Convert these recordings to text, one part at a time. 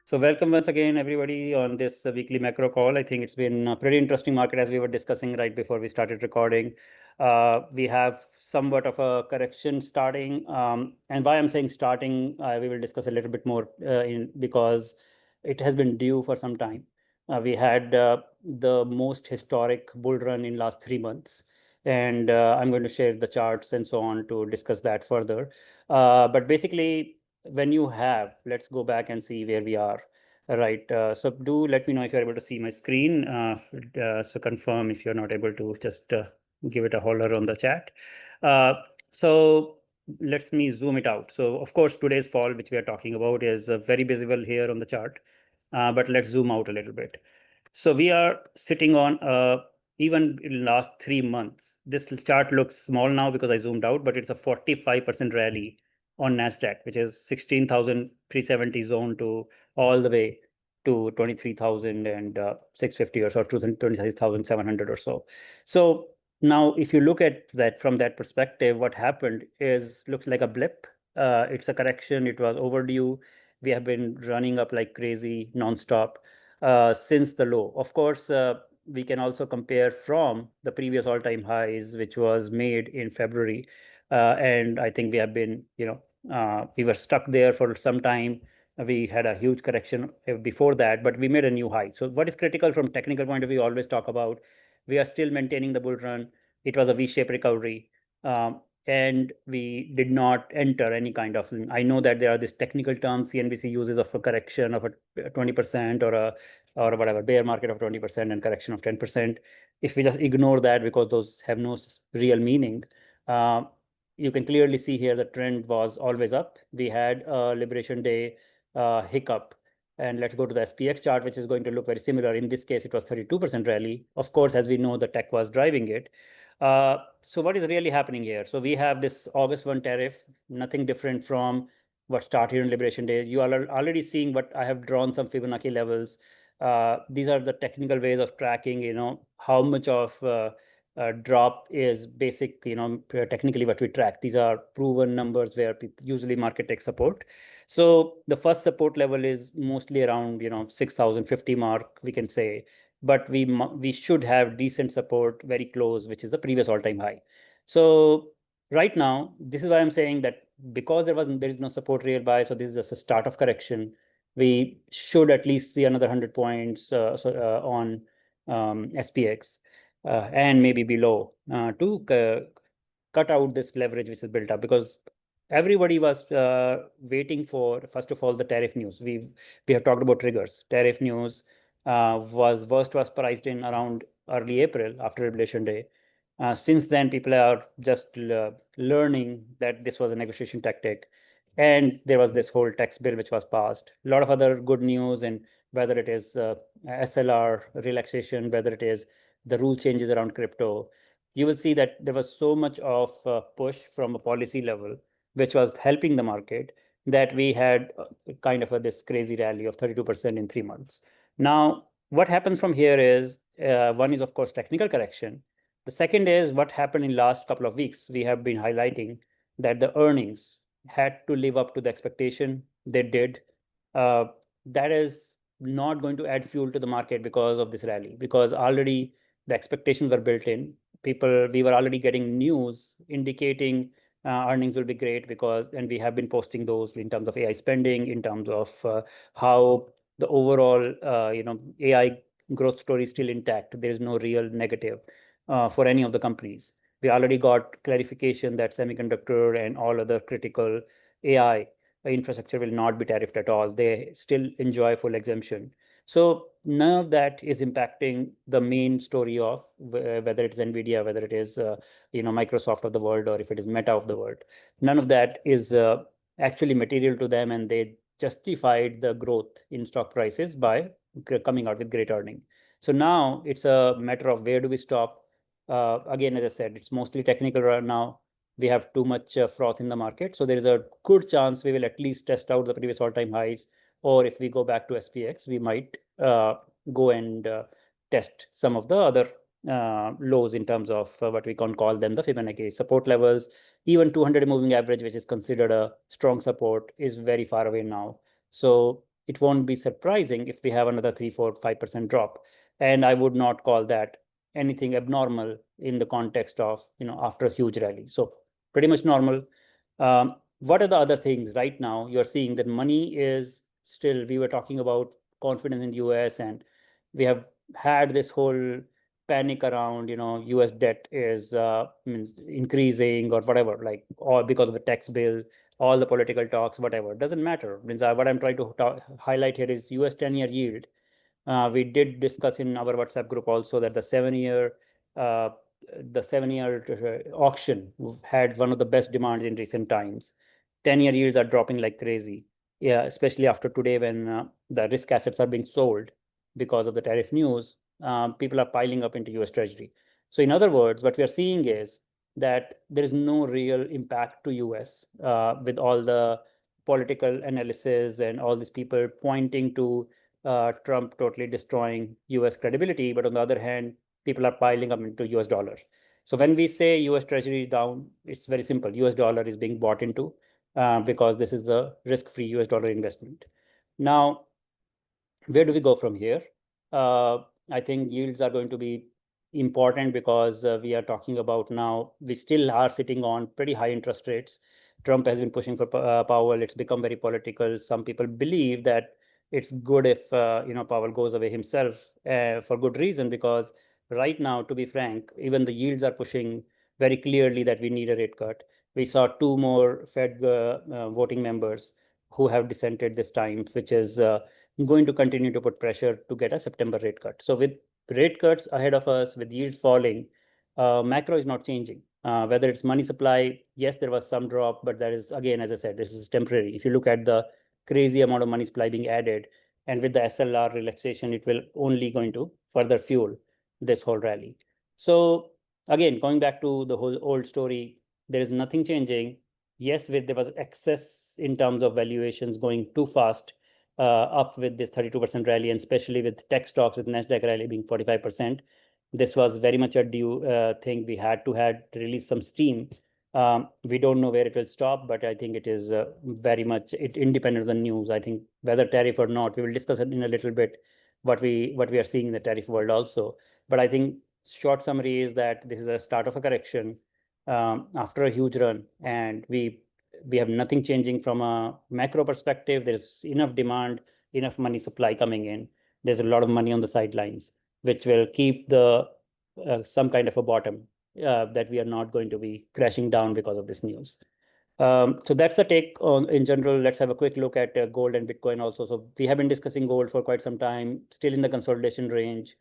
So welcome once again, everybody, on this weekly macro call. I think it's been a pretty interesting market as we were discussing right before we started recording. We have somewhat of a correction starting, and why I'm saying starting, we will discuss a little bit more because it has been due for some time. We had the most historic bull run in last 3 months, and I'm going to share the charts and so on to discuss that further. But basically, when you have, let's go back and see where we are. Right. So do let me know if you're able to see my screen. So confirm if you're not able to, just give it a holler on the chat. So let me zoom it out. So of course, today's fall, which we are talking about, is very visible here on the chart. But let's zoom out a little bit. So we are sitting on even in last 3 months. This chart looks small now because I zoomed out, but it's a 45% rally on Nasdaq, which is 16,370 zone to all the way to 23,650 or so, 23,700 or so. So now, if you look at that from that perspective, what happened is looks like a blip. It's a correction. It was overdue. We have been running up like crazy nonstop since the low. Of course, we can also compare from the previous all-time highs, which was made in February. And I think we have been, we were stuck there for some time. We had a huge correction before that, but we made a new high. So what is critical from technical point of view, always talk about, we are still maintaining the bull run. It was a V-shaped recovery. And we did not enter any kind of, I know that there are these technical terms CNBC uses of a correction of a 20% or whatever, bear market of 20% and correction of 10%. If we just ignore that because those have no real meaning, you can clearly see here the trend was always up. We had a Liberation Day hiccup. And let's go to the SPX chart, which is going to look very similar. In this case, it was 32% rally. Of course, as we know, the tech was driving it. So what is really happening here? So we have this August 1 tariff, nothing different from what started on Liberation Day. You are already seeing what I have drawn some Fibonacci levels. These are the technical ways of tracking, how much of drop is basic, technically what we track. These are proven numbers where people usually market takes support. So the first support level is mostly around, 6,050 mark, we can say, but we should have decent support very close, which is the previous all-time high. So right now, this is why I'm saying that because there is no support real buy, so this is just a start of correction. We should at least see another 100 points on SPX and maybe below to cut out this leverage which is built up, because everybody was waiting for, first of all, the tariff news. We have talked about triggers. Tariff news was priced in around early April after Liberation Day. Since then, people are just learning that this was a negotiation tactic. And there was this whole tax bill which was passed. A lot of other good news, and whether it is SLR relaxation, whether it is the rule changes around crypto, you will see that there was so much of push from a policy level, which was helping the market, that we had kind of this crazy rally of 32% in 3 months. Now, what happens from here is, one is, of course, technical correction. The second is what happened in last couple of weeks. We have been highlighting that the earnings had to live up to the expectation. They did. That is not going to add fuel to the market because of this rally, because already the expectations were built in. We were already getting news indicating earnings will be great and we have been posting those in terms of AI spending, in terms of how the overall, AI growth story is still intact. There is no real negative for any of the companies. We already got clarification that semiconductor and all other critical AI infrastructure will not be tariffed at all. They still enjoy full exemption. So none of that is impacting the main story of whether it's NVIDIA, whether it is Microsoft of the world, or if it is Meta of the world. None of that is actually material to them, and they justified the growth in stock prices by coming out with great earning. So now it's a matter of where do we stop. Again, as I said, it's mostly technical right now. We have too much froth in the market. So there is a good chance we will at least test out the previous all-time highs. Or if we go back to SPX, we might go and test some of the other lows in terms of what we can call them the Fibonacci support levels. Even 200 moving average, which is considered a strong support, is very far away now. So it won't be surprising if we have another 3, 4, 5% drop. And I would not call that anything abnormal in the context of, after a huge rally. So pretty much normal. What are the other things right now? You're seeing that money is still, we were talking about confidence in US, and we have had this whole panic around, US debt is means increasing or whatever, like, or because of the tax bill, all the political talks, whatever, doesn't matter. Means what I'm trying to highlight here is US 10-year yield. We did discuss in our WhatsApp group also that uh, the 7-year auction had one of the best demands in recent times. 10-year yields are dropping like crazy. Yeah, especially after today when the risk assets are being sold because of the tariff news. People are piling up into US Treasury. So in other words, what we are seeing is that there is no real impact to US with all the political analysis and all these people pointing to Trump totally destroying US credibility. But on the other hand, people are piling up into US dollar. So when we say US Treasury is down, it's very simple. US dollar is being bought into because this is the risk-free US dollar investment. Now, where do we go from here? I think yields are going to be important because we are talking about now, we still are sitting on pretty high interest rates. Trump has been pushing for Powell. It's become very political. Some people believe that it's good if Powell goes away himself for good reason, because right now, to be frank, even the yields are pushing very clearly that we need a rate cut. We saw 2 more Fed voting members who have dissented this time, which is going to continue to put pressure to get a September rate cut. So with rate cuts ahead of us, with yields falling, macro is not changing. Whether it's money supply, yes, there was some drop, but that is, again, as I said, this is temporary. If you look at the crazy amount of money supply being added, and with the SLR relaxation, it will only going to further fuel this whole rally. So again, going back to the whole old story, there is nothing changing. Yes, there was excess in terms of valuations going too fast up with this 32% rally, and especially with tech stocks, with Nasdaq rally being 45%. This was very much a due thing. We had to release some steam. We don't know where it will stop, but I think it is very much independent of the news. I think whether tariff or not, we will discuss it in a little bit, what we are seeing in the tariff world also. But I think short summary is that this is a start of a correction after a huge run, and we have nothing changing from a macro perspective. There's enough demand, enough money supply coming in. There's a lot of money on the sidelines, which will keep the some kind of a bottom that we are not going to be crashing down because of this news. So that's the take on in general. Let's have a quick look at gold and Bitcoin also. So we have been discussing gold for quite some time, still in the consolidation range.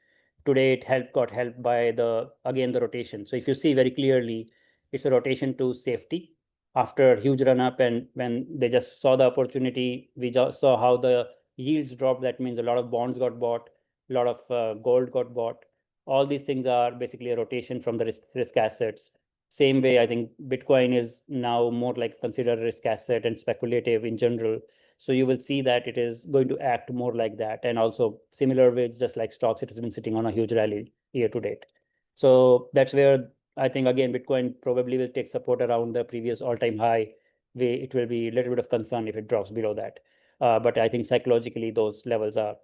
Today it got helped by the rotation. So if you see very clearly, it's a rotation to safety after a huge run up, and when they just saw the opportunity, we just saw how the yields dropped. That means a lot of bonds got bought, a lot of gold got bought. All these things are basically a rotation from the risk assets. Same way, I think Bitcoin is now more like considered a risk asset and speculative in general. So you will see that it is going to act more like that. And also similar with just like stocks, it has been sitting on a huge rally year to date. So that's where I think, again, Bitcoin probably will take support around the previous all-time high. It will be a little bit of concern if it drops below that. But I think psychologically, those levels are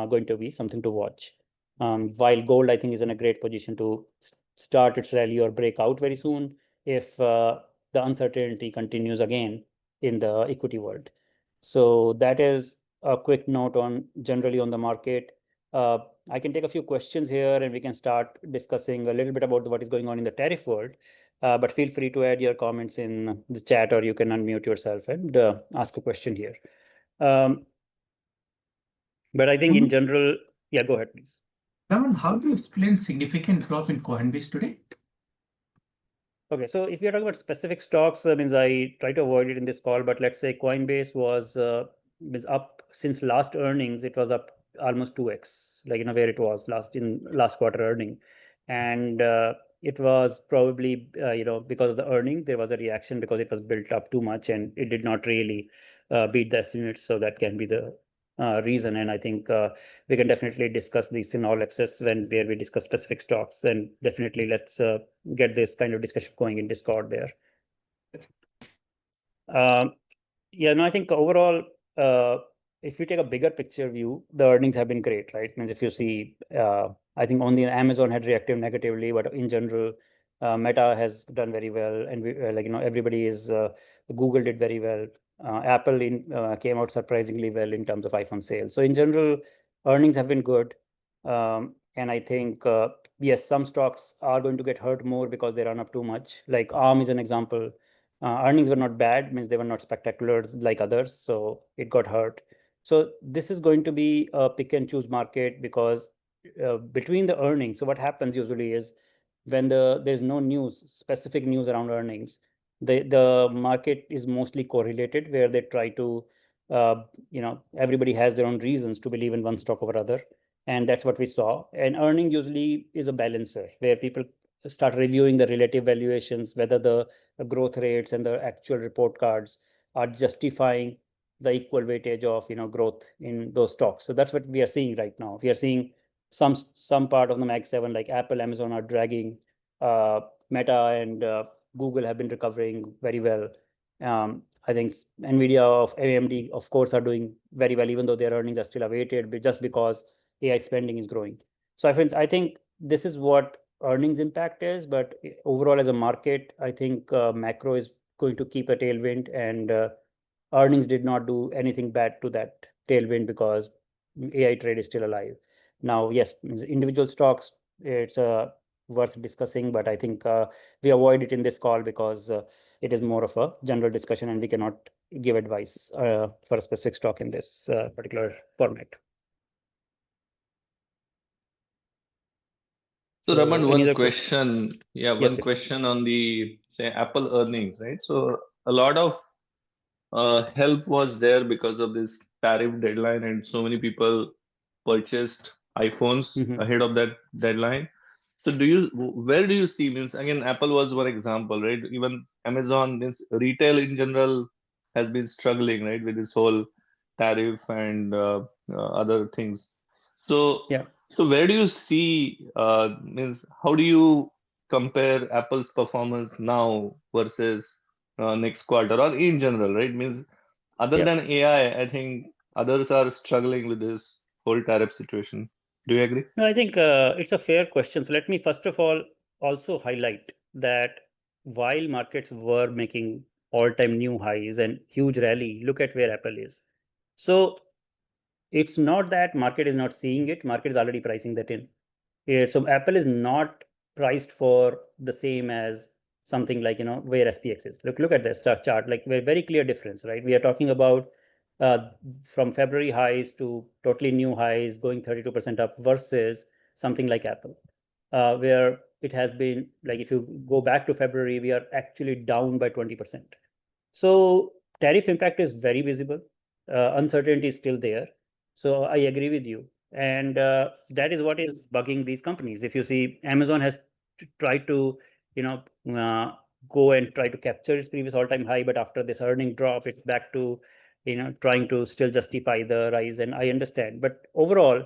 going to be something to watch. While gold, I think, is in a great position to start its rally or break out very soon if the uncertainty continues again in the equity world. So that is a quick note on generally on the market. I can take a few questions here and we can start discussing a little bit about what is going on in the tariff world. But feel free to add your comments in the chat, or you can unmute yourself and ask a question here. But I think in general, yeah, go ahead, please. Raman, how do you explain significant drop in Coinbase today? Okay, so if you're talking about specific stocks, means I try to avoid it in this call, but let's say Coinbase was up since last earnings. It was up almost 2x, like where it was last quarter earning, and it was probably because of the earning there was a reaction because it was built up too much and it did not really beat the estimates. So that can be the reason, and I think we can definitely discuss these in all access where we discuss specific stocks, and definitely let's get this kind of discussion going in Discord there. Yeah, no, I think overall if you take a bigger picture view, the earnings have been great, right? Means if you see, I think only Amazon had reacted negatively, but in general, Meta has done very well, and we, everybody is Google did very well. Apple came out surprisingly well in terms of iPhone sales. So in general, earnings have been good, and I think yes, some stocks are going to get hurt more because they run up too much. Like ARM is an example. Earnings were not bad, means they were not spectacular like others, so it got hurt. So this is going to be a pick and choose market because between the earnings, so what happens usually is when there's no news, specific news around earnings, the market is mostly correlated where they try to, everybody has their own reasons to believe in one stock over other. And that's what we saw. And earning usually is a balancer where people start reviewing the relative valuations, whether the growth rates and the actual report cards are justifying the equal weightage of growth in those stocks. So that's what we are seeing right now. We are seeing some part of the Mag 7 like Apple, Amazon are dragging. Meta and Google have been recovering very well. I think Nvidia of AMD, of course, are doing very well, even though their earnings are still awaited, but just because AI spending is growing. So I think this is what earnings impact is, but overall as a market, I think macro is going to keep a tailwind, and earnings did not do anything bad to that tailwind because AI trade is still alive. Now, yes, individual stocks, it's worth discussing, but I think we avoid it in this call because it is more of a general discussion and we cannot give advice for a specific stock in this particular format. So Raman, any one other question, Yes, one please. question on the, say, Apple earnings, right? So a lot of help was there because of this tariff deadline, and so many people purchased iPhones ahead of that deadline. So where do you see, means again, Apple was one example, right? Even Amazon, means retail in general has been struggling, right, with this whole tariff and other things. So Yeah. so where do you see, means how do you compare Apple's performance now versus next quarter or in general, right? Means other than AI, I think others are struggling with this whole tariff situation. Do you agree? No, I think it's a fair question. So let me first of all also highlight that while markets were making all-time new highs and huge rally, look at where Apple is. So it's not that market is not seeing it, market is already pricing that in. So Apple is not priced for the same as something like where SPX is. Look at this chart, like very clear difference, right? We are talking about from February highs to totally new highs going 32% up versus something like Apple, where it has been like if you go back to February, we are actually down by 20%. So tariff impact is very visible. Uncertainty is still there. So I agree with you. And that is what is bugging these companies. If you see, Amazon has tried to, go and try to capture its previous all-time high, but after this earning drop, it's back to, trying to still justify the rise. And I understand. But overall,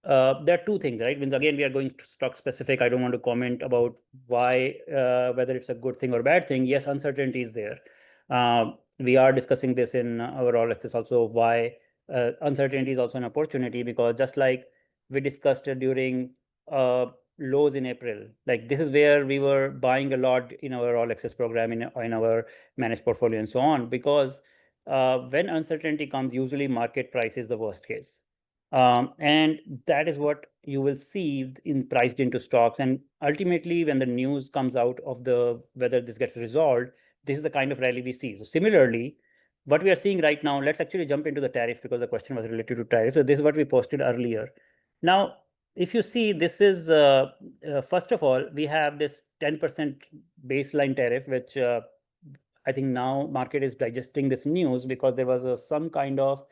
there are two things, right? Means again, we are going stock specific. I don't want to comment about why, whether it's a good thing or bad thing. Yes, uncertainty is there. We are discussing this in our all access also, why uncertainty is also an opportunity, because just like we discussed during lows in April, like this is where we were buying a lot in our all access program, in our managed portfolio and so on, because when uncertainty comes, usually market price is the worst case. And that is what you will see in priced into stocks. And ultimately, when the news comes out of whether this gets resolved, this is the kind of rally we see. So similarly, what we are seeing right now, let's actually jump into the tariff because the question was related to tariff. So this is what we posted earlier. Now, if you see, this is, first of all, we have this 10% baseline tariff, which I think now market is digesting this news because there was some kind of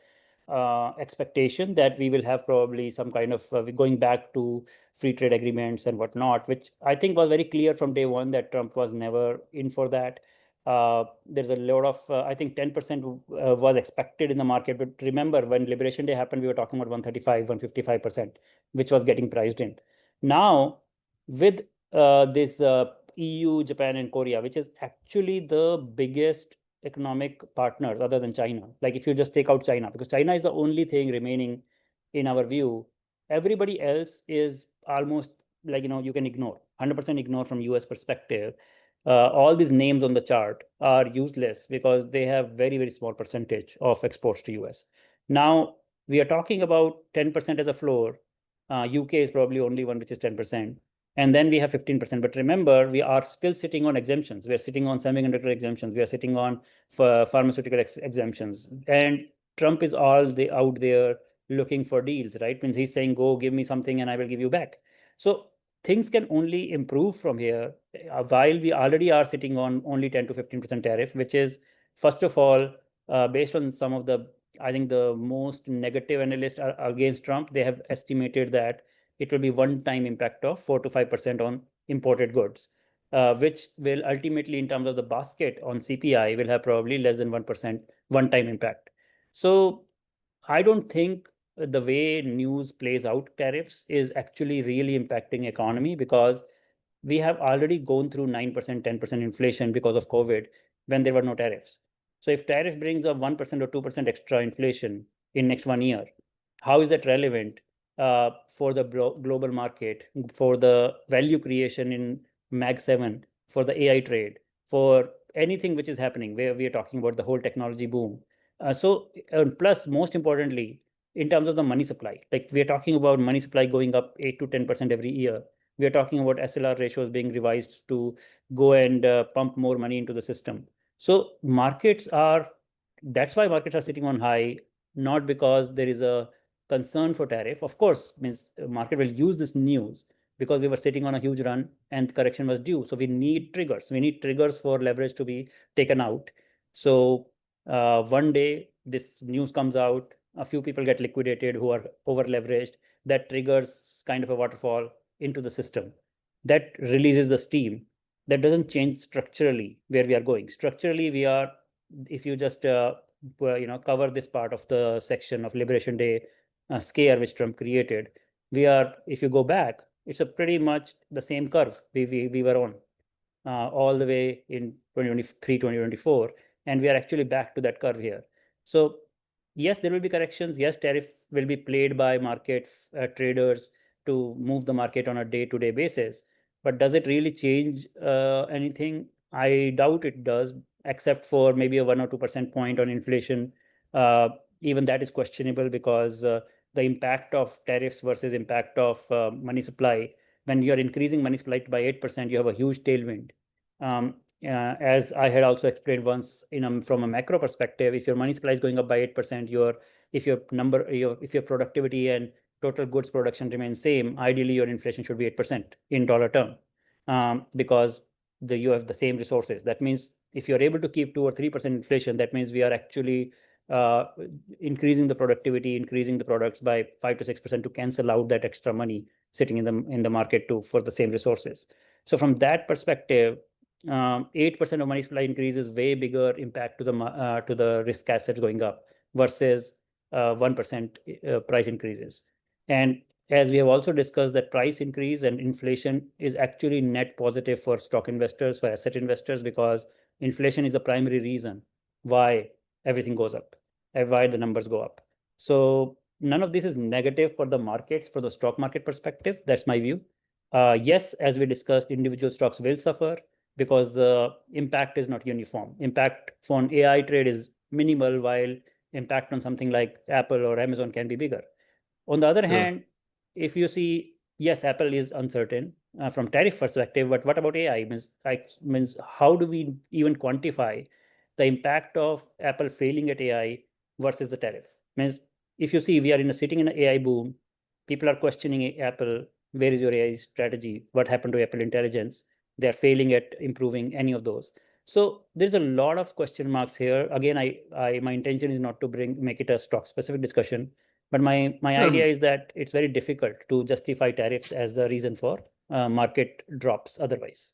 expectation that we will have probably some kind of going back to free trade agreements and whatnot, which I think was very clear from day one that Trump was never in for that. There's a lot of, I think 10% was expected in the market. But remember, when Liberation Day happened, we were talking about 135, 155%, which was getting priced in. Now, with this EU, Japan, and Korea, which is actually the biggest economic partners other than China. Like if you just take out China, because China is the only thing remaining in our view, everybody else is almost like, you can ignore, 100% ignore from US perspective. All these names on the chart are useless because they have very, very small percentage of exports to US. Now, we are talking about 10% as a floor. UK is probably only one which is 10%. And then we have 15%. But remember, we are still sitting on exemptions. We are sitting on semiconductor exemptions. We are sitting on pharmaceutical exemptions. And Trump is out there looking for deals, right? Means he's saying, go give me something and I will give you back. So things can only improve from here, while we already are sitting on only 10 to 15% tariff, which is, first of all, based on some of the, I think the most negative analysts are against Trump, they have estimated that it will be one-time impact of 4 to 5% on imported goods, which will ultimately, in terms of the basket on CPI, will have probably less than 1% one-time impact. So I don't think the way news plays out tariffs is actually really impacting economy, because we have already gone through 9%, 10% inflation because of COVID when there were no tariffs. So if tariff brings a 1% or 2% extra inflation in next 1 year, how is that relevant for the global market, for the value creation in Mag 7, for the AI trade, for anything which is happening where we are talking about the whole technology boom? Plus, most importantly, in terms of the money supply, like we are talking about money supply going up 8 to 10% every year. We are talking about SLR ratios being revised to go and pump more money into the system. So that's why markets are sitting on high, not because there is a concern for tariff. Of course, means market will use this news because we were sitting on a huge run and correction was due. So we need triggers. We need triggers for leverage to be taken out. So one day this news comes out, a few people get liquidated who are over leveraged. That triggers kind of a waterfall into the system. That releases the steam. That doesn't change structurally where we are going. Structurally, we are, if you just cover this part of the section of Liberation Day scare which Trump created, if you go back, it's a pretty much the same curve we were on all the way in 2023, 2024, and we are actually back to that curve here. So yes, there will be corrections. Yes, tariff will be played by market traders to move the market on a day-to-day basis. But does it really change anything? I doubt it does, except for maybe a 1 or 2% point on inflation. Even that is questionable, because the impact of tariffs versus impact of money supply, when you're increasing money supply by 8%, you have a huge tailwind. As I had also explained once, from a macro perspective, if your money supply is going up by 8%, if your productivity and total goods production remains same, ideally your inflation should be 8% in dollar term, because you have the same resources. That means if you're able to keep 2 or 3% inflation, that means we are actually increasing the productivity, increasing the products by 5 to 6% to cancel out that extra money sitting in the market for the same resources. So from that perspective, 8% of money supply increase is way bigger impact to the risk assets going up versus 1% price increases. And as we have also discussed, that price increase and inflation is actually net positive for stock investors, for asset investors, because inflation is the primary reason why everything goes up and why the numbers go up. So none of this is negative for the markets, for the stock market perspective. That's my view. Yes, as we discussed, individual stocks will suffer because the impact is not uniform. Impact on AI trade is minimal, while impact on something like Apple or Amazon can be bigger. On the other hand, if you see, yes, Apple is uncertain from tariff perspective, but what about AI? Means how do we even quantify the impact of Apple failing at AI versus the tariff? Means if you see, we are sitting in an AI boom, people are questioning Apple. Where is your AI strategy? What happened to Apple Intelligence? They're failing at improving any of those. So there's a lot of question marks here. Again, my intention is not to make it a stock specific discussion, but my idea is that it's very difficult to justify tariffs as the reason for market drops otherwise.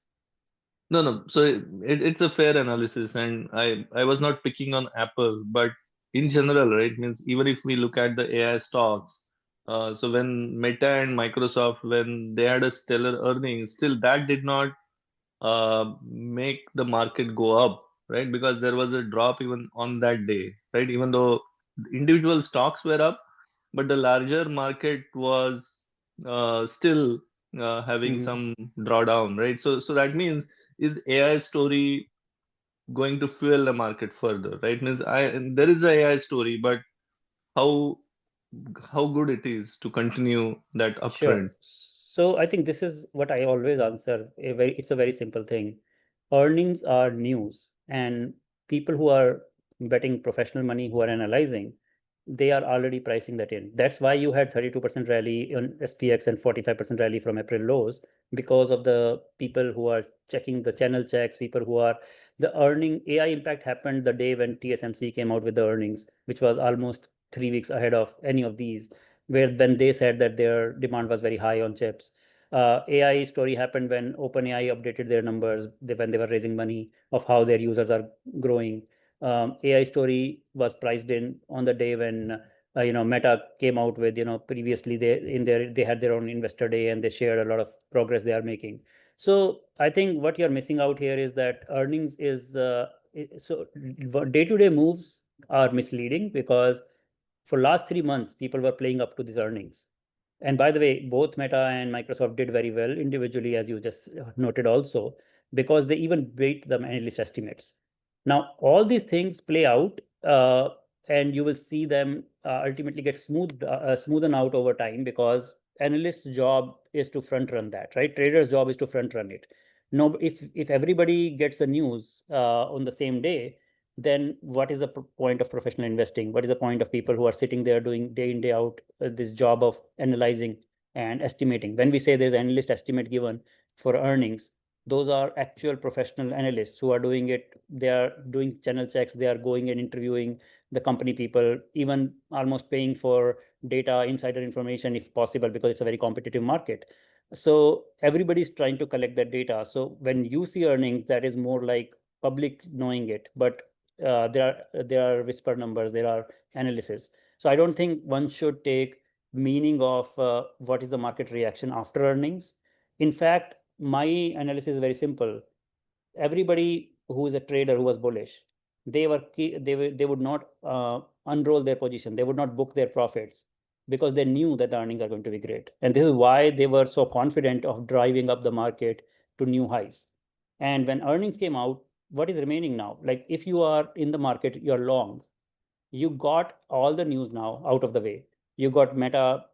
No. So it's a fair analysis, and I was not picking on Apple, but in general, right? Means even if we look at the AI stocks, so when Meta and Microsoft, when they had a stellar earnings, still that did not make the market go up, right? Because there was a drop even on that day, right? Even though individual stocks were up, but the larger market was still having some drawdown, right? So that means, is AI story going to fuel the market further, right? Means there is a AI story, but how how good it is to continue that Sure. uptrend. So I think this is what I always answer. It's a very simple thing. Earnings are news, and people who are betting professional money, who are analyzing, they are already pricing that in. That's why you had 32% rally on SPX and 45% rally from April lows, because of the people who are checking the channel checks, people who are the earning. AI impact happened the day when TSMC came out with the earnings, which was almost 3 weeks ahead of any of these, where when they said that their demand was very high on chips. AI story happened when OpenAI updated their numbers, when they were raising money, of how their users are growing. AI story was priced in on the day when Meta came out with, previously they had their own investor day and they shared a lot of progress they are making. So I think what you're missing out here is that earnings is so day-to-day moves are misleading, because for last 3 months people were playing up to these earnings. And by the way, both Meta and Microsoft did very well individually, as you just noted also, because they even beat the analyst estimates. Now, all these things play out, and you will see them ultimately get smoothen out over time, because analyst's job is to front run that, right? Trader's job is to front run it. No, if everybody gets the news on the same day, then what is the point of professional investing? What is the point of people who are sitting there doing day in, day out this job of analyzing and estimating? When we say there's an analyst estimate given for earnings, those are actual professional analysts who are doing it. They are doing channel checks. They are going and interviewing the company people, even almost paying for data, insider information if possible, because it's a very competitive market. So everybody's trying to collect that data. So when you see earnings, that is more like public knowing it, but there are whisper numbers, there are analysis. So I don't think one should take meaning of what is the market reaction after earnings. In fact, my analysis is very simple. Everybody who is a trader who was bullish, they would not unroll their position. They would not book their profits, because they knew that the earnings are going to be great. And this is why they were so confident of driving up the market to new highs. And when earnings came out, what is remaining now? Like, if you are in the market, you're long, you got all the news now out of the way. You got Meta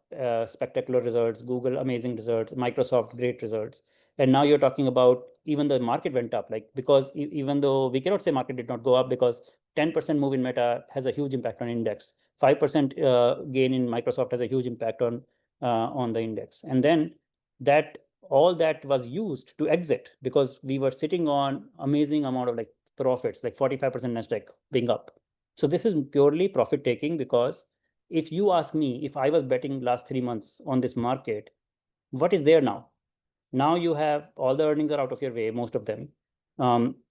spectacular results, Google amazing results, Microsoft great results, and now you're talking about even the market went up. Like, because even though we cannot say market did not go up, because 10% move in Meta has a huge impact on index, 5% gain in Microsoft has a huge impact on the index, and then that all that was used to exit, because we were sitting on amazing amount of like profits, like 45% Nasdaq being up. So this is purely profit taking, because if you ask me, if I was betting last 3 months on this market, what is there now? Now you have all the earnings are out of your way, most of them.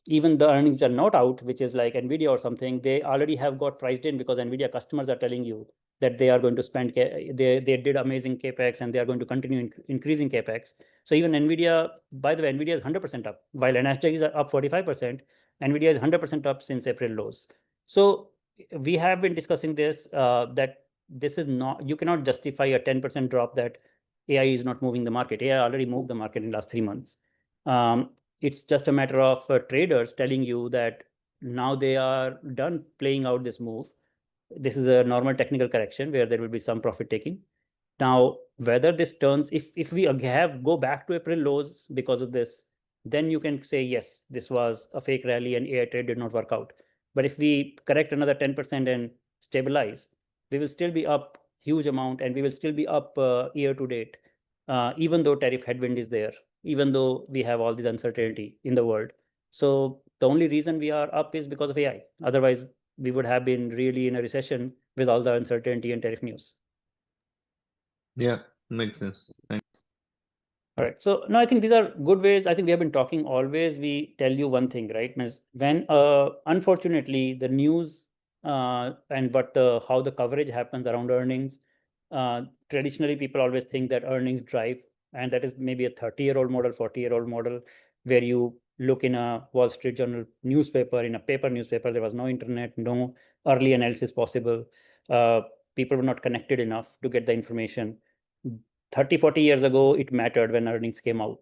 Even the earnings are not out, which is like Nvidia or something, they already have got priced in, because Nvidia customers are telling you that they are going to spend, they did amazing capex and they are going to continue increasing capex. So even Nvidia, by the way, Nvidia is 100% up, while Nasdaq is up 45%. Nvidia is 100% up since April lows. So we have been discussing this, that this is not, you cannot justify a 10% drop that AI is not moving the market. AI already moved the market in the last 3 months. It's just a matter of traders telling you that now they are done playing out this move. This is a normal technical correction where there will be some profit taking. Now, whether this turns, if we go back to April lows because of this, then you can say, yes, this was a fake rally and AI trade did not work out. But if we correct another 10% and stabilize, we will still be up huge amount, and we will still be up year to date, even though tariff headwind is there, even though we have all this uncertainty in the world. So the only reason we are up is because of AI. Otherwise, we would have been really in a recession with all the uncertainty and tariff news. Yeah, makes sense. Thanks. All right. So no, I think these are good ways. I think we have been talking always. We tell you one thing, right? Means when unfortunately the news and how the coverage happens around earnings, traditionally people always think that earnings drive, and that is maybe a 30-year-old model, 40-year-old model, where you look in a Wall Street Journal newspaper, in a paper newspaper. There was no internet, no early analysis possible. People were not connected enough to get the information. 30, 40 years ago, it mattered when earnings came out.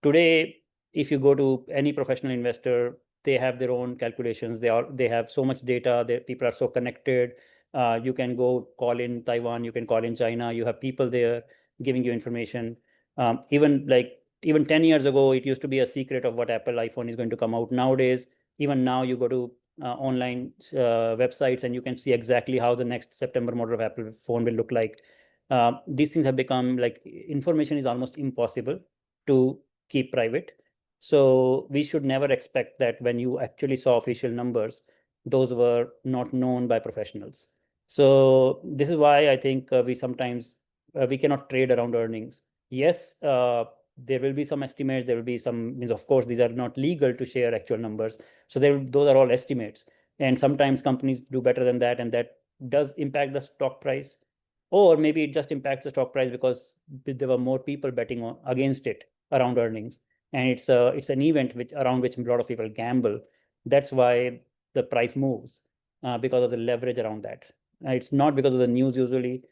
Today, if you go to any professional investor, they have their own calculations. They have so much data. People are so connected. You can go call in Taiwan. You can call in China. You have people there giving you information. Even 10 years ago, it used to be a secret of what Apple iPhone is going to come out. Nowadays, even now, you go to online websites and you can see exactly how the next September model of Apple phone will look like. These things have become information is almost impossible to keep private. So we should never expect that when you actually saw official numbers, those were not known by professionals. So this is why I think we sometimes we cannot trade around earnings. Yes, there will be some estimates. There will be some means. Of course, these are not legal to share actual numbers. So those are all estimates. And sometimes companies do better than that, and that does impact the stock price. Or maybe it just impacts the stock price because there were more people betting against it around earnings, and it's an event around which a lot of people gamble. That's why the price moves because of the leverage around that. It's not because of the news usually.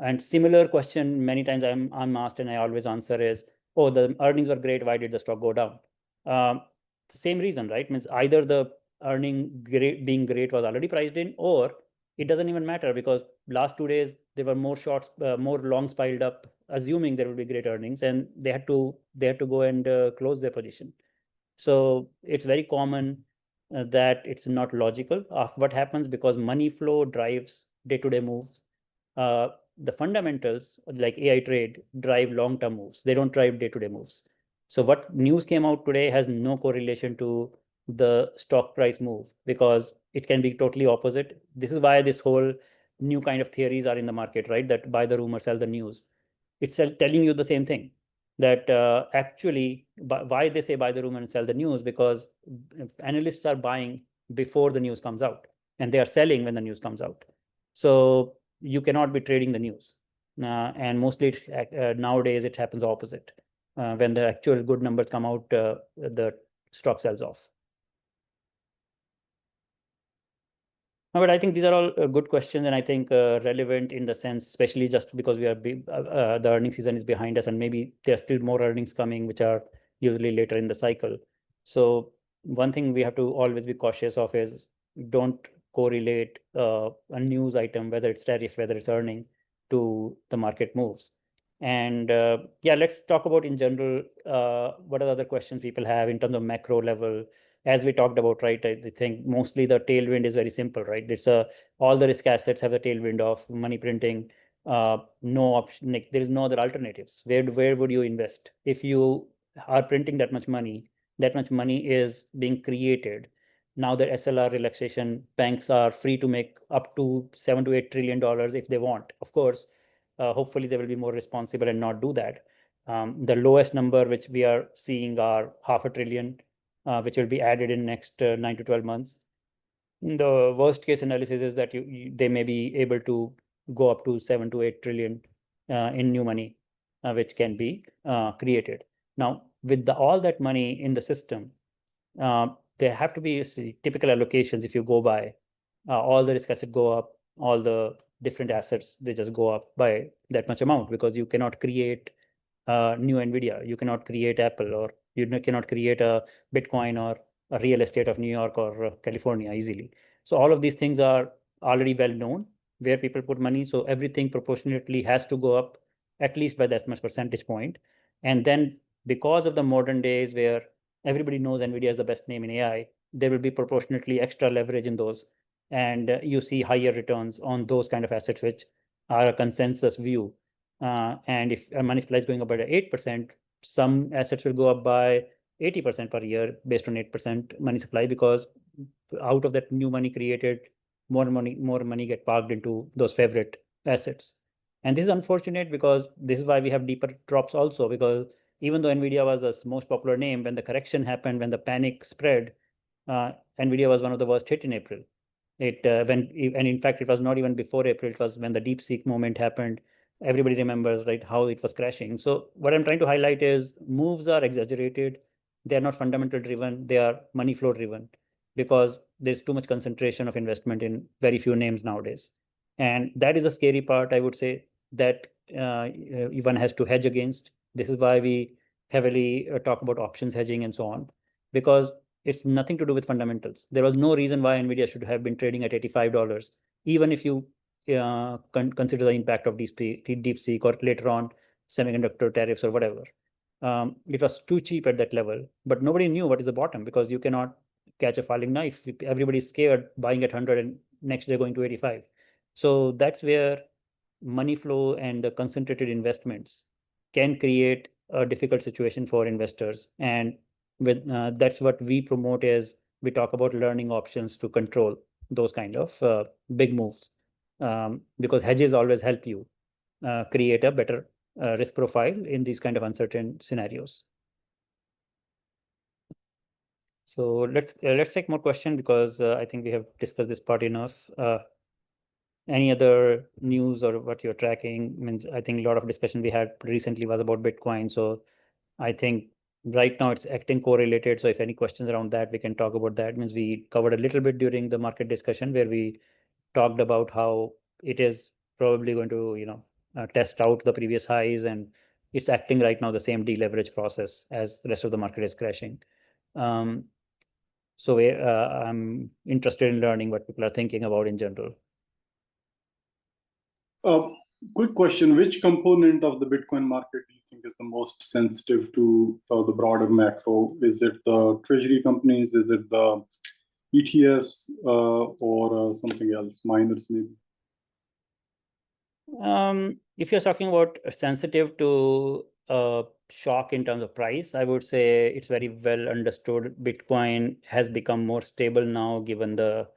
And similar question many times I'm asked, and I always answer is, "Oh, the earnings were great. Why did the stock go down?" The same reason, right? Means either the being great was already priced in, or it doesn't even matter because last 2 days there were more shorts, more longs piled up, assuming there will be great earnings, and they had to go and close their position. So it's very common that it's not logical of what happens because money flow drives day-to-day moves. The fundamentals like AI trade drive long-term moves. They don't drive day-to-day moves. So what news came out today has no correlation to the stock price move because it can be totally opposite. This is why this whole new kind of theories are in the market, right? That buy the rumor, sell the news. It's telling you the same thing that actually why they say buy the rumor and sell the news because analysts are buying before the news comes out and they are selling when the news comes out. So you cannot be trading the news. And mostly nowadays it happens opposite. When the actual good numbers come out, the stock sells off. But I think these are all good questions, and I think relevant in the sense, especially just because we are the earnings season is behind us, and maybe there's still more earnings coming, which are usually later in the cycle. So one thing we have to always be cautious of is don't correlate a news item, whether it's tariff, whether it's earning, to the market moves. And yeah, let's talk about in general what are the other questions people have in terms of macro level. As we talked about, right, I think mostly the tailwind is very simple, right? It's all the risk assets have the tailwind of money printing. No option, like, there is no other alternatives. Where would you invest if you are printing that much money? That much money is being created. Now the SLR relaxation, banks are free to make up to $7 to $8 trillion if they want. Of course, hopefully they will be more responsible and not do that. The lowest number which we are seeing are $500 billion. Which will be added in next 9 to 12 months. The worst case analysis is that they may be able to go up to 7 to 8 trillion in new money, which can be created. Now, with all that money in the system, there have to be typical allocations. If you go by, all the risk assets go up, all the different assets, they just go up by that much amount because you cannot create new NVIDIA, you cannot create Apple, or you cannot create a Bitcoin or a real estate of New York or California easily. So all of these things are already well known where people put money. So everything proportionately has to go up at least by that much percentage point. And then because of the modern days where everybody knows NVIDIA is the best name in AI, there will be proportionately extra leverage in those. And you see higher returns on those kind of assets, which are a consensus view. And if money supply is going up by 8%, some assets will go up by 80% per year based on 8% money supply, because out of that new money created, more money get parked into those favorite assets. And this is unfortunate because this is why we have deeper drops also, because even though NVIDIA was the most popular name, when the correction happened, when the panic spread, NVIDIA was one of the worst hit in April. And in fact, it was not even before April, it was when the DeepSeek moment happened. Everybody remembers, right, how it was crashing. So what I'm trying to highlight is moves are exaggerated. they are not fundamental driven, they are money flow driven, because there's too much concentration of investment in very few names nowadays. And that is a scary part, I would say, that one has to hedge against. This is why we heavily talk about options hedging and so on, because it's nothing to do with fundamentals. There was no reason why Nvidia should have been trading at $85, even if you consider the impact of DeepSeek or later on semiconductor tariffs or whatever. It was too cheap at that level, but nobody knew what is the bottom, because you cannot catch a falling knife. Everybody's scared buying at 100 and next day going to 85. So that's where money flow and the concentrated investments can create a difficult situation for investors. And that's what we promote, is we talk about learning options to control those kind of big moves, because hedges always help you create a better risk profile in these kind of uncertain scenarios. So let's take more questions, because I think we have discussed this part enough. Any other news or what you're tracking? Means I think a lot of discussion we had recently was about Bitcoin. So I think right now it's acting correlated. So if any questions around that, we can talk about that. Means we covered a little bit during the market discussion, where we talked about how it is probably going to test out the previous highs, and it's acting right now the same deleverage process as the rest of the market is crashing. So I'm interested in learning what people are thinking about in general. Quick question: which component of the Bitcoin market do you think is the most sensitive to the broader macro? Is it the treasury companies? Is it the ETFs or something else, miners maybe? If you're talking about sensitive to shock in terms of price, I would say it's very well understood. Bitcoin has become more stable now, given the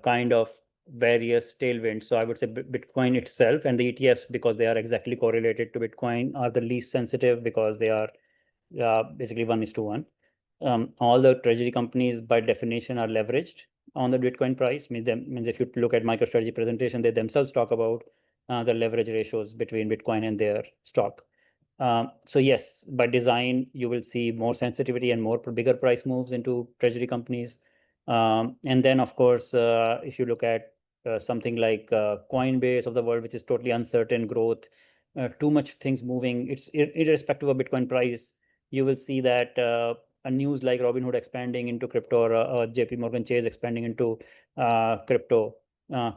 kind of various tailwinds. So I would say Bitcoin itself and the ETFs, because they are exactly correlated to Bitcoin, are the least sensitive, because they are basically 1:1. All the treasury companies by definition are leveraged on the Bitcoin price. Means if you look at MicroStrategy presentation, they themselves talk about the leverage ratios between Bitcoin and their stock. So yes, by design, you will see more sensitivity and more bigger price moves into treasury companies. And then, of course, if you look at something like Coinbase of the world, which is totally uncertain growth, too much things moving, it's irrespective of Bitcoin price, you will see that a news like Robinhood expanding into crypto, or JP Morgan Chase expanding into crypto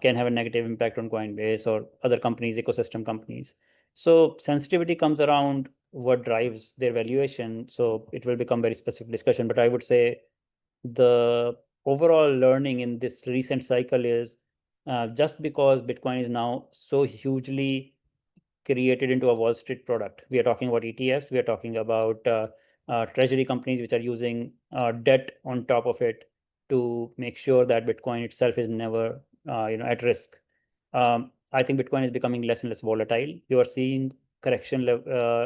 can have a negative impact on Coinbase or other companies, ecosystem companies. So sensitivity comes around what drives their valuation. So it will become very specific discussion. But I would say the overall learning in this recent cycle is just because Bitcoin is now so hugely created into a Wall Street product. We are talking about ETFs. We are talking about treasury companies which are using debt on top of it to make sure that Bitcoin itself is never at risk. I think Bitcoin is becoming less and less volatile. You are seeing correction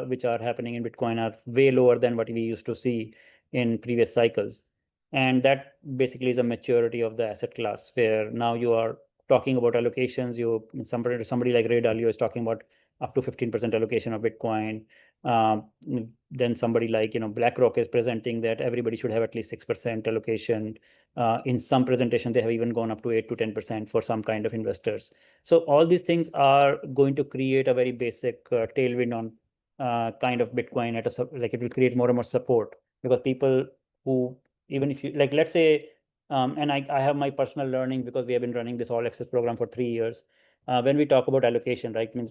which are happening in Bitcoin are way lower than what we used to see in previous cycles. And that basically is a maturity of the asset class, where now you are talking about allocations. Somebody like Ray Dalio is talking about up to 15% allocation of Bitcoin. Then somebody like BlackRock is presenting that everybody should have at least 6% allocation. In some presentation, they have even gone up to 8 to 10% for some kind of investors. So all these things are going to create a very basic tailwind on kind of Bitcoin it will create more and more support, because people who, even if you let's say, and I have my personal learning, because we have been running this all access program for 3 years. When we talk about allocation, right, means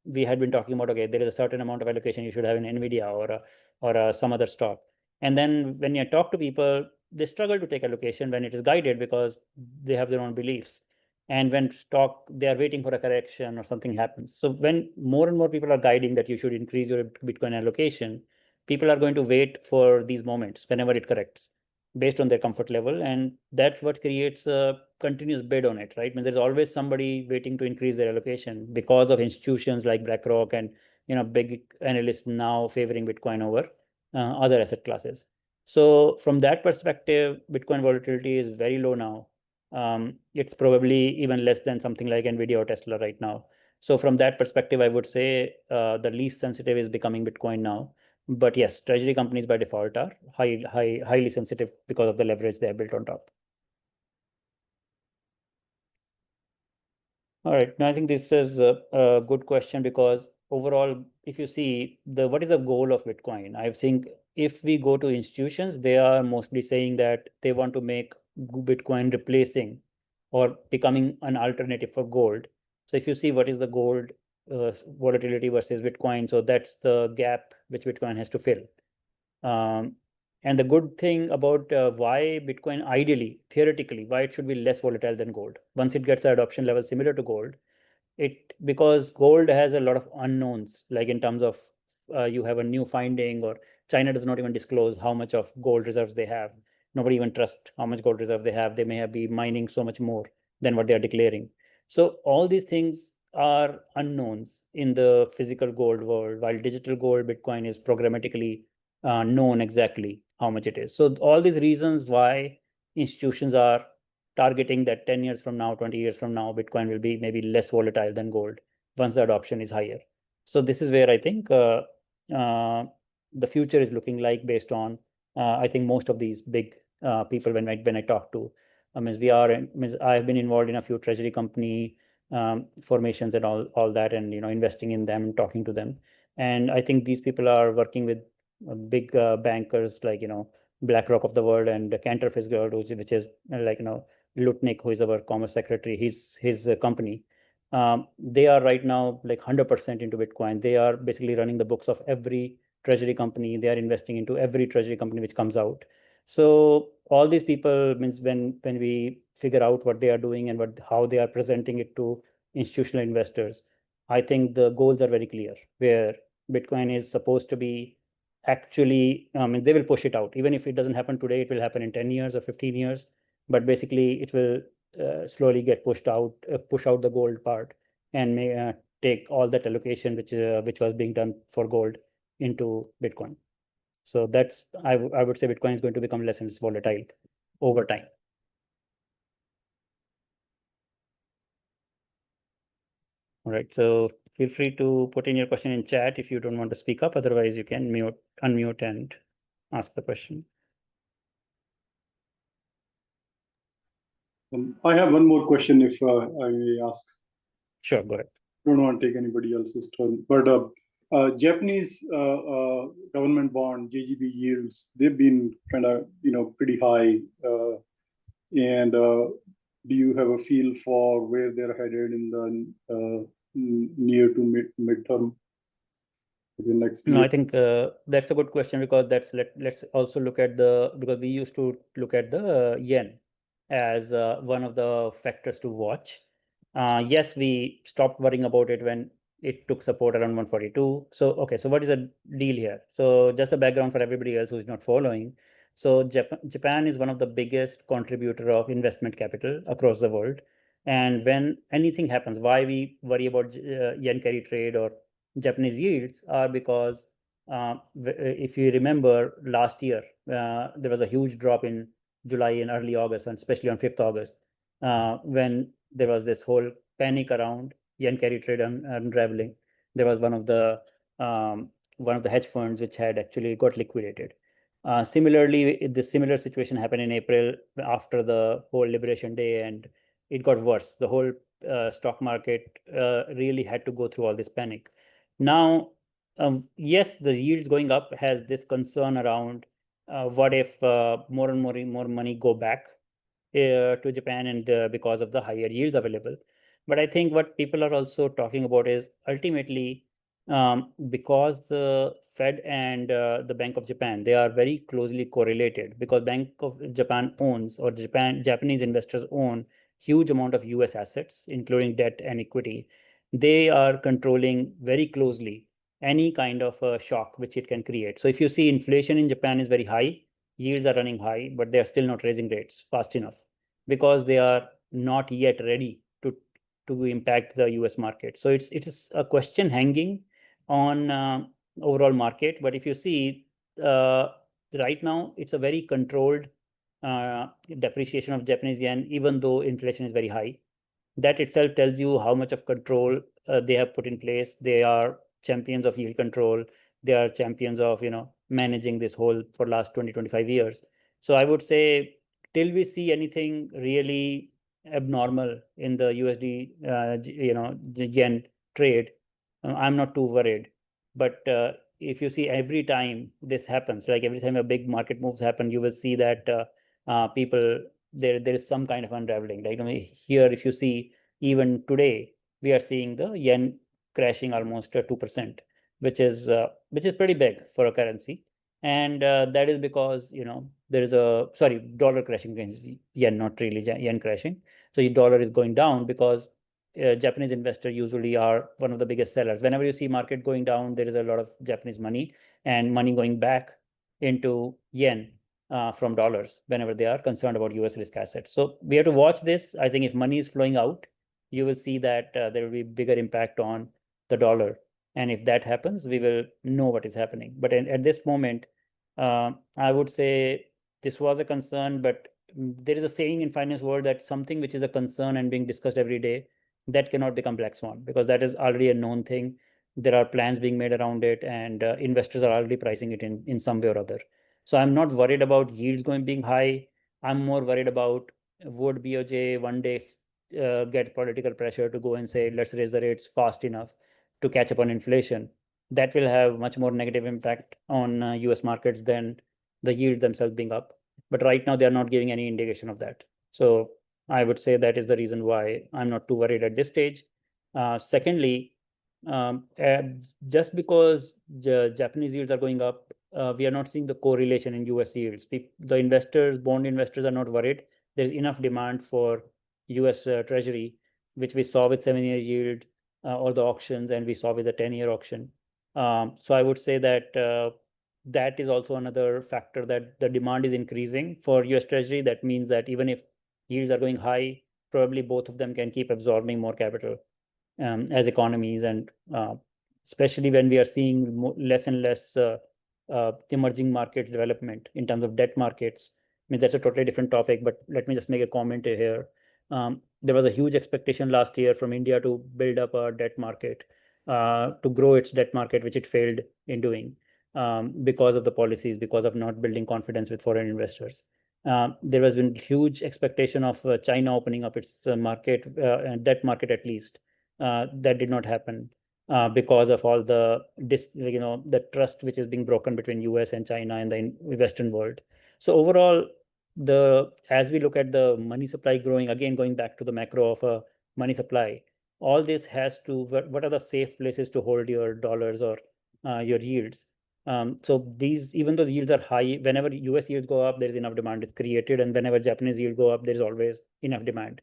we had been talking about, okay, there is a certain amount of allocation you should have in Nvidia or some other stock. And then when you talk to people, they struggle to take allocation when it is guided, because they have their own beliefs. And when stock, they are waiting for a correction or something happens. So when more and more people are guiding that you should increase your Bitcoin allocation, people are going to wait for these moments whenever it corrects based on their comfort level. And that's what creates a continuous bid on it, right? I mean, there's always somebody waiting to increase their allocation because of institutions like BlackRock and big analysts now favoring Bitcoin over other asset classes. So from that perspective, Bitcoin volatility is very low now. It's probably even less than something like Nvidia or Tesla right now. So from that perspective, I would say the least sensitive is becoming Bitcoin now. But yes, treasury companies by default are highly sensitive because of the leverage they have built on top. All right, now I think this is a good question, because overall, if you see what is the goal of Bitcoin, I think if we go to institutions, they are mostly saying that they want to make Bitcoin replacing or becoming an alternative for gold. So if you see what is the gold volatility versus Bitcoin, so that's the gap which Bitcoin has to fill. And the good thing about why Bitcoin ideally, theoretically, why it should be less volatile than gold, once it gets an adoption level similar to gold, because gold has a lot of unknowns, like in terms of you have a new finding, or China does not even disclose how much of gold reserves they have. Nobody even trusts how much gold reserve they have. They may be mining so much more than what they are declaring. So all these things are unknowns in the physical gold world, while digital gold, Bitcoin, is programmatically known exactly how much it is. So all these reasons why institutions are targeting that 10 years from now, 20 years from now, Bitcoin will be maybe less volatile than gold once the adoption is higher. So this is where I think the future is looking like, based on I think most of these big people when I talk to, I have been involved in a few treasury company formations and all that, and investing in them and talking to them. And I think these people are working with big bankers like BlackRock of the world, and Cantor Fitzgerald, which is like Lutnick, who is our commerce secretary, his company. They are right now like 100% into Bitcoin. They are basically running the books of every treasury company. They are investing into every treasury company which comes out. So all these people, means when we figure out what they are doing and how they are presenting it to institutional investors, I think the goals are very clear, where Bitcoin is supposed to be actually, they will push it out. Even if it doesn't happen today, it will happen in 10 years or 15 years. But basically, it will slowly get push out the gold part, and may take all that allocation which was being done for gold into Bitcoin. So that's, I would say Bitcoin is going to become less and less volatile over time. All right, so feel free to put in your question in chat if you don't want to speak up. Otherwise, you can unmute and ask the question. I have one more question, if I may ask. Sure, go ahead. I don't want to take anybody else's turn, but Japanese government bond JGB yields, they've been kind of pretty high, and do you have a feel for where they're headed in the near to midterm? The next year? No, I think that's a good question, because let's also look at because we used to look at the yen as one of the factors to watch. Yes, we stopped worrying about it when it took support around 142. So okay, so what is the deal here? So just a background for everybody else who's not following. So Japan is one of the biggest contributor of investment capital across the world. And when anything happens, why we worry about yen carry trade or Japanese yields are because if you remember last year, there was a huge drop in July and early August, and especially on 5th August, when there was this whole panic around yen carry trade unraveling. There was one of the hedge funds which had actually got liquidated. Similarly, the similar situation happened in April after the whole Liberation Day, and it got worse. The whole stock market really had to go through all this panic. Now, yes, the yields going up has this concern around what if more and more money go back to Japan, and because of the higher yields available. But I think what people are also talking about is ultimately, because the Fed and the Bank of Japan, they are very closely correlated, because Bank of Japan owns, or Japanese investors own, huge amount of US assets, including debt and equity. They are controlling very closely any kind of a shock which it can create. So if you see inflation in Japan is very high, yields are running high, but they are still not raising rates fast enough, because they are not yet ready to impact the US market. So it is a question hanging on overall market. But if you see right now, it's a very controlled depreciation of Japanese yen, even though inflation is very high. That itself tells you how much of control they have put in place. They are champions of yield control. They are champions of, managing this whole for last 20-25 years. So I would say till we see anything really abnormal in the USD, yen trade, I'm not too worried. But if you see every time this happens, like every time a big market moves happen, you will see that people there is some kind of unraveling. Like here, if you see even today, we are seeing the yen crashing almost 2%, which is pretty big for a currency. And that is because there is dollar crashing against yen, not really yen crashing. So your dollar is going down because Japanese investors usually are one of the biggest sellers. Whenever you see market going down, there is a lot of Japanese money and money going back into yen from dollars whenever they are concerned about US risk assets. So we have to watch this. I think if money is flowing out, you will see that there will be bigger impact on the dollar. And if that happens, we will know what is happening. But at this moment, I would say this was a concern, but there is a saying in finance world that something which is a concern and being discussed every day, that cannot become black swan, because that is already a known thing. There are plans being made around it, and investors are already pricing it in some way or other. So I'm not worried about yields being high. I'm more worried about would BOJ one day get political pressure to go and say, let's raise the rates fast enough to catch up on inflation. That will have much more negative impact on US markets than the yield themselves being up. But right now, they are not giving any indication of that. So I would say that is the reason why I'm not too worried at this stage. Secondly, just because the Japanese yields are going up, we are not seeing the correlation in US yields. The investors, bond investors, are not worried. There's enough demand for US Treasury, which we saw with 7-year yield, all the auctions, and we saw with the 10-year auction. So I would say that that is also another factor, that the demand is increasing for US Treasury. That means that even if yields are going high, probably both of them can keep absorbing more capital as economies, and especially when we are seeing less and less emerging market development in terms of debt markets. I mean, that's a totally different topic, but let me just make a comment here. There was a huge expectation last year from India to build up a debt market, to grow its debt market, which it failed in doing because of the policies, because of not building confidence with foreign investors. There has been huge expectation of China opening up its market, debt market at least. That did not happen because of all the the trust which is being broken between US and China and the Western world. So overall, as we look at the money supply growing, again going back to the macro of a money supply, all this has to, what are the safe places to hold your dollars or your yields? So these, even though the yields are high, whenever US yields go up, there is enough demand is created, and whenever Japanese yields go up, there is always enough demand.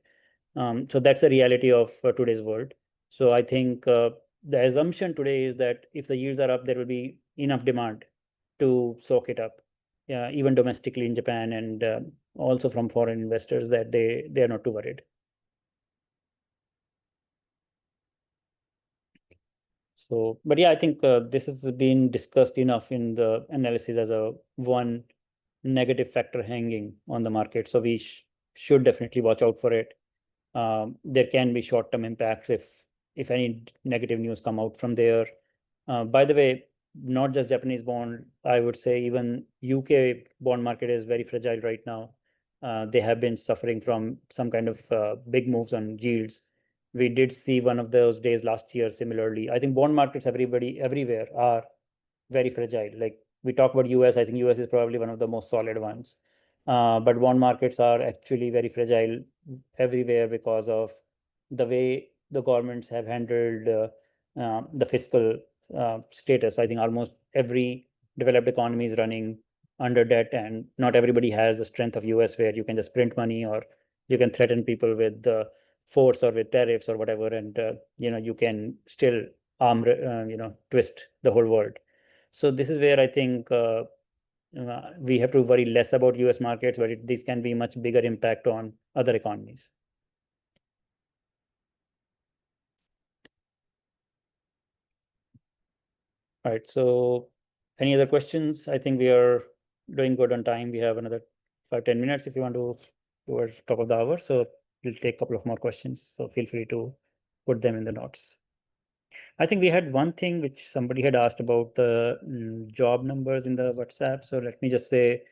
So that's the reality of today's world. So I think the assumption today is that if the yields are up, there will be enough demand to soak it up, even domestically in Japan, and also from foreign investors, that they are not too worried. So, but yeah, I think this has been discussed enough in the analysis as a one negative factor hanging on the market. So we should definitely watch out for it. There can be short-term impacts if any negative news come out from there. By the way, not just Japanese bond, I would say even UK bond market is very fragile right now. They have been suffering from some kind of big moves on yields. We did see one of those days last year. Similarly, I think bond markets everywhere are very fragile. Like we talk about US, I think US is probably one of the most solid ones. But bond markets are actually very fragile everywhere because of the way the governments have handled the fiscal status. I think almost every developed economy is running under debt, and not everybody has the strength of US, where you can just print money, or you can threaten people with force or with tariffs or whatever, and you can still twist the whole world. So this is where I think we have to worry less about US markets, but this can be much bigger impact on other economies. All right, so any other questions? I think we are doing good on time. We have another 5-10 minutes if you want to towards top of the hour. So we'll take a couple of more questions. So feel free to put them in the notes. I think we had one thing which somebody had asked about the job numbers in the WhatsApp. So let me just say,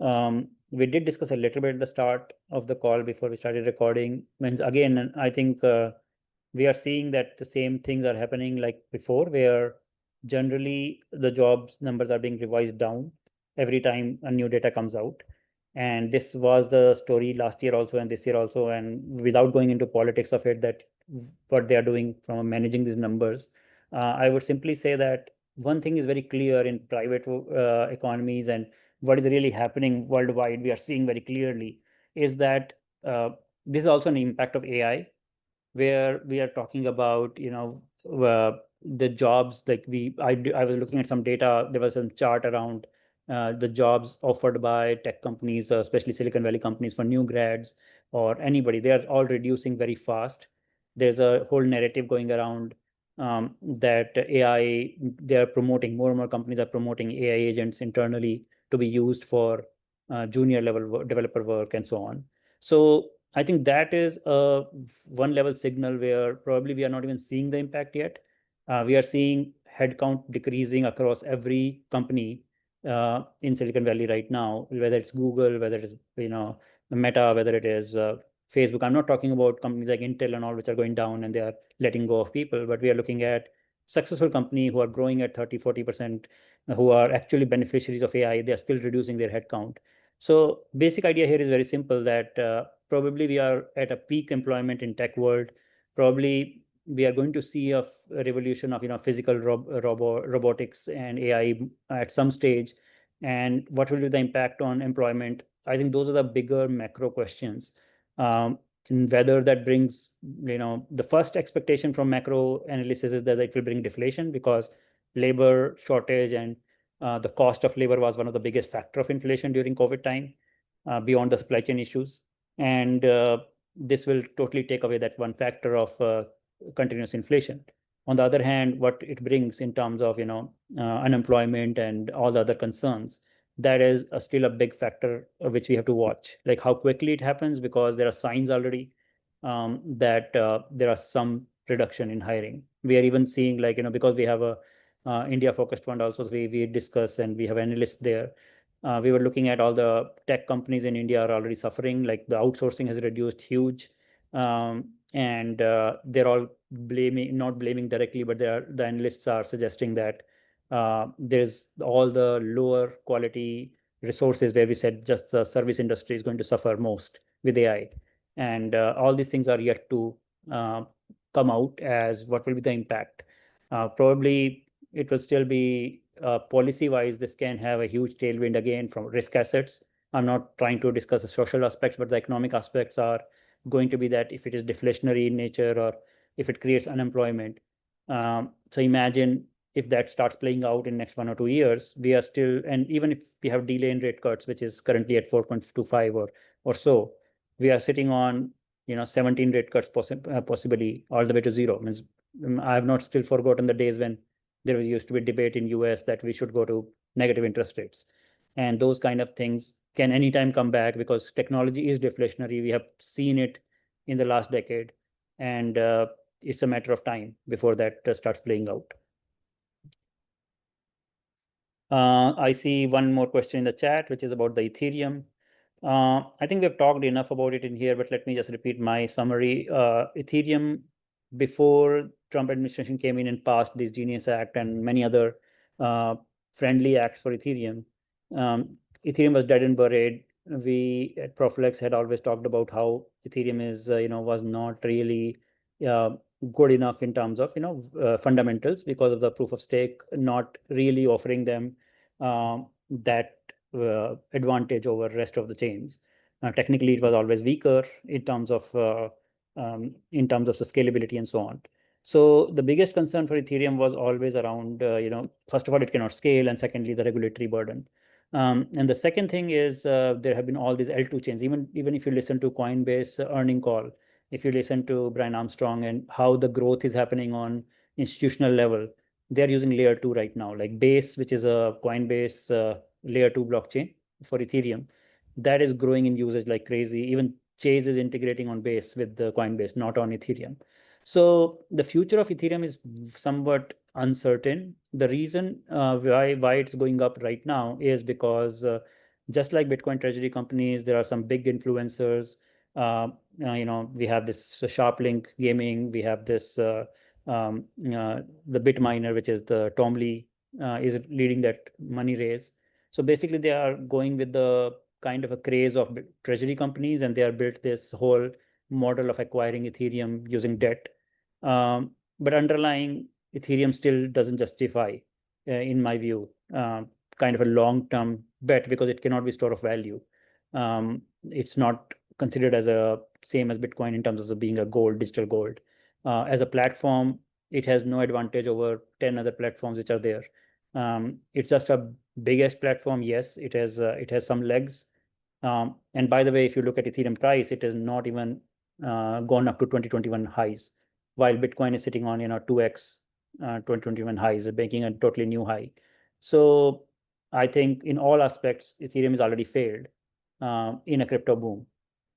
we did discuss a little bit at the start of the call before we started recording. Means again, I think we are seeing that the same things are happening like before, where generally the jobs numbers are being revised down every time a new data comes out. And this was the story last year also and this year also. And without going into politics of it, that what they are doing from managing these numbers, I would simply say that one thing is very clear in private economies, and what is really happening worldwide, we are seeing very clearly, is that this is also an impact of AI, where we are talking about, the jobs. Like I was looking at some data. There was some chart around the jobs offered by tech companies, especially Silicon Valley companies, for new grads or anybody. They are all reducing very fast. There's a whole narrative going around that AI, they are promoting, more and more companies are promoting AI agents internally to be used for junior level developer work and so on. So I think that is a one level signal where probably we are not even seeing the impact yet. We are seeing headcount decreasing across every company in Silicon Valley right now, whether it's Google, whether it's Meta, whether it is Facebook. I'm not talking about companies like Intel and all, which are going down and they are letting go of people, but we are looking at successful company who are growing at 30-40%, who are actually beneficiaries of AI. They are still reducing their headcount. So basic idea here is very simple, that probably we are at a peak employment in tech world. Probably we are going to see a revolution of physical robotics and AI at some stage. And what will be the impact on employment? I think those are the bigger macro questions. And whether that brings, the first expectation from macro analysis is that it will bring deflation, because labor shortage and the cost of labor was one of the biggest factor of inflation during COVID time, beyond the supply chain issues. And this will totally take away that one factor of continuous inflation. On the other hand, what it brings in terms of unemployment and all the other concerns, that is still a big factor which we have to watch, like how quickly it happens, because there are signs already that there are some reduction in hiring. We are even seeing, like, because we have a India focused fund also, we discuss and we have analysts there. We were looking at all the tech companies in India are already suffering, like the outsourcing has reduced huge. And they're all not blaming directly, but the analysts are suggesting that there's all the lower quality resources where we said just the service industry is going to suffer most with AI. And all these things are yet to come out as what will be the impact. Probably it will still be policy wise, this can have a huge tailwind again from risk assets. I'm not trying to discuss the social aspects, but the economic aspects are going to be that if it is deflationary in nature or if it creates unemployment. So imagine if that starts playing out in next 1 or 2 years, we are still, and even if we have delay in rate cuts, which is currently at 4.25 or so, we are sitting on 17 rate cuts possibly all the way to zero. Means I have not still forgotten the days when there used to be debate in US that we should go to negative interest rates, and those kind of things can anytime come back, because technology is deflationary. We have seen it in the last decade, and it's a matter of time before that starts playing out. I see one more question in the chat, which is about the Ethereum. I think we've talked enough about it in here, but let me just repeat my summary. Ethereum, before Trump administration came in and passed this Genius Act and many other friendly acts for Ethereum, Ethereum was dead and buried. We at Proflex had always talked about how Ethereum is, was not really good enough in terms of, fundamentals, because of the proof of stake not really offering them that advantage over rest of the chains. Technically, it was always weaker in terms of the scalability and so on. So the biggest concern for Ethereum was always around, first of all, it cannot scale, and secondly, the regulatory burden. And the second thing is there have been all these L2 chains. Even if you listen to Coinbase earning call, if you listen to Brian Armstrong and how the growth is happening on institutional level, they're using layer 2 right now, like Base, which is a Coinbase layer 2 blockchain for Ethereum. That is growing in usage like crazy. Even Chase is integrating on Base with the Coinbase, not on Ethereum. So the future of Ethereum is somewhat uncertain. The reason why it's going up right now is because just like Bitcoin treasury companies, there are some big influencers. We have this SharpLink Gaming. We have this the BitMiner, which is the Tom Lee, is leading that money raise. So basically, they are going with the kind of a craze of treasury companies, and they are built this whole model of acquiring Ethereum using debt. But underlying Ethereum still doesn't justify, in my view, kind of a long-term bet because it cannot be store of value. It's not considered as a same as Bitcoin in terms of being a gold, digital gold. As a platform, it has no advantage over 10 other platforms which are there. It's just a biggest platform. Yes, it has some legs. And by the way, if you look at Ethereum price, it has not even gone up to 2021 highs, while Bitcoin is sitting on 2x 2021 highs, making a totally new high. So I think in all aspects, Ethereum has already failed in a crypto boom.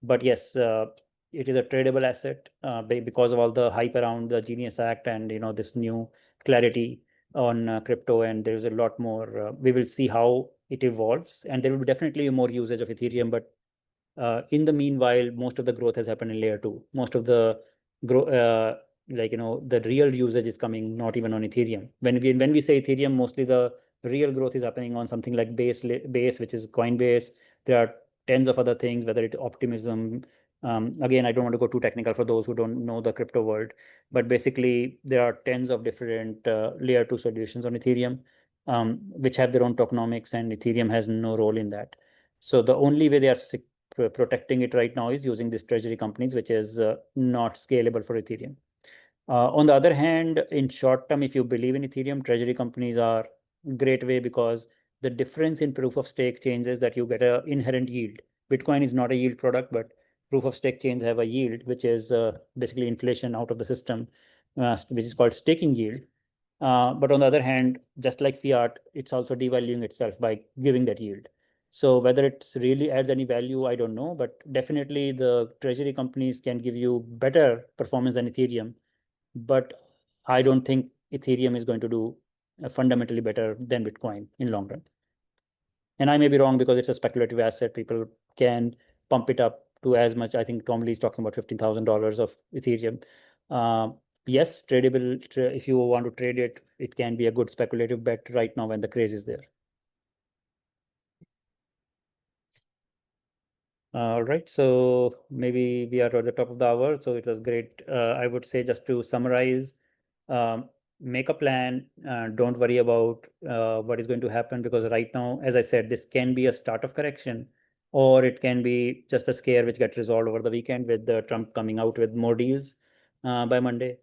But yes, it is a tradable asset because of all the hype around the Genius Act and this new clarity on crypto, and there's a lot more. We will see how it evolves, and there will be definitely more usage of Ethereum. But in the meanwhile, most of the growth has happened in layer 2. Most of the the real usage is coming not even on Ethereum. When we say Ethereum, mostly the real growth is happening on something like Base, which is Coinbase. There are tens of other things, whether it's Optimism. Again, I don't want to go too technical for those who don't know the crypto world, but basically there are tens of different layer 2 solutions on Ethereum, which have their own tokenomics, and Ethereum has no role in that. So the only way they are protecting it right now is using these treasury companies, which is not scalable for Ethereum. On the other hand, in short term, if you believe in Ethereum, treasury companies are a great way because the difference in proof of stake changes that you get an inherent yield. Bitcoin is not a yield product, but proof of stake chains have a yield, which is basically inflation out of the system, which is called staking yield. But on the other hand, just like fiat, it's also devaluing itself by giving that yield. So whether it really adds any value, I don't know, but definitely the treasury companies can give you better performance than Ethereum. But I don't think Ethereum is going to do fundamentally better than Bitcoin in long run. And I may be wrong because it's a speculative asset. People can pump it up to as much. I think Tom Lee is talking about $15,000 of Ethereum. Yes, tradable. If you want to trade it, it can be a good speculative bet right now when the craze is there. All right, so maybe we are at the top of the hour. So it was great. I would say, just to summarize, make a plan. Don't worry about what is going to happen, because right now, as I said, this can be a start of correction, or it can be just a scare which gets resolved over the weekend with Trump coming out with more deals by Monday.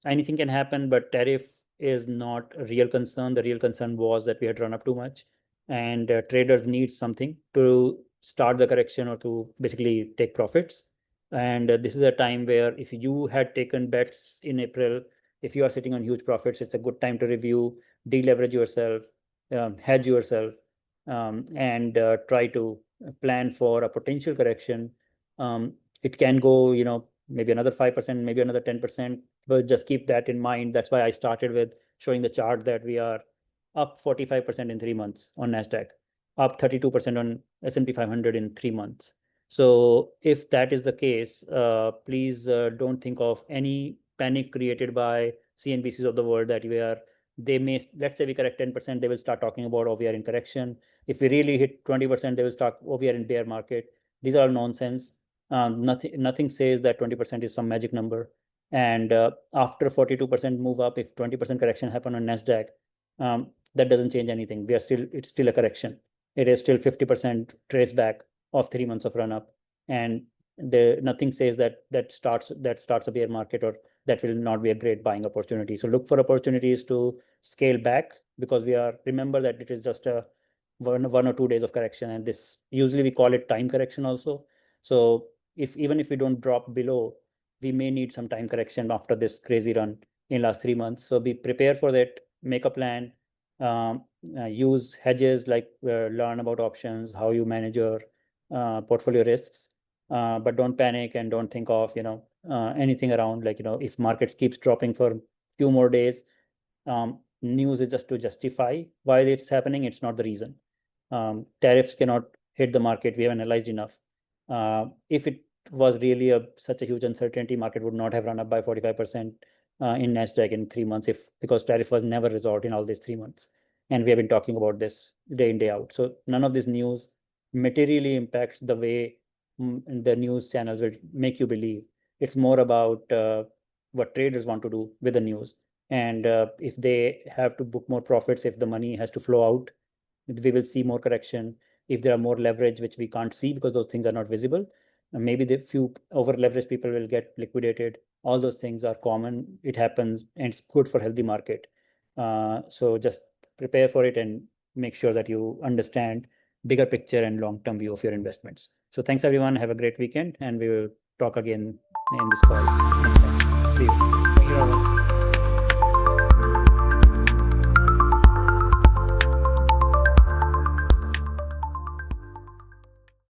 Anything can happen, but tariff is not a real concern. The real concern was that we had run up too much, and traders need something to start the correction or to basically take profits. And this is a time where if you had taken bets in April, if you are sitting on huge profits, it's a good time to review, deleverage yourself, hedge yourself, and try to plan for a potential correction. It can go, maybe another 5%, maybe another 10%, but just keep that in mind. That's why I started with showing the chart that we are up 45% in 3 months on NASDAQ, up 32% on S&P 500 in 3 months. So if that is the case, please don't think of any panic created by CNBCs of the world that let's say we correct 10%, they will start talking about, oh, we are in correction. If we really hit 20%, they will start, oh, we are in bear market. These are all nonsense. Nothing says that 20% is some magic number. And after 42% move up, if 20% correction happen on NASDAQ, that doesn't change anything. It's still a correction. It is still 50% trace back of 3 months of run up, and nothing says that starts a bear market, or that will not be a great buying opportunity. So look for opportunities to scale back, because remember that it is just a 1 or 2 days of correction, and this usually we call it time correction also. So even if we don't drop below, we may need some time correction after this crazy run in last 3 months. So be prepared for that, make a plan, use hedges, like learn about options, how you manage your portfolio risks, but don't panic and don't think of anything around, like, if markets keeps dropping for a few more days, news is just to justify why it's happening. It's not the reason. Tariffs cannot hit the market. We have analyzed enough. If it was really such a huge uncertainty, market would not have run up by 45% in NASDAQ in 3 months, because tariff was never resolved in all these 3 months. And we have been talking about this day in, day out. So none of this news materially impacts the way the news channels will make you believe. It's more about what traders want to do with the news. And if they have to book more profits, if the money has to flow out, we will see more correction. If there are more leverage, which we can't see because those things are not visible, maybe the few over leveraged people will get liquidated. All those things are common. It happens, and it's good for healthy market. So just prepare for it and make sure that you understand bigger picture and long-term view of your investments. So thanks everyone. Have a great weekend, and we will talk again in this call next time. See you. Thank you, Rahul.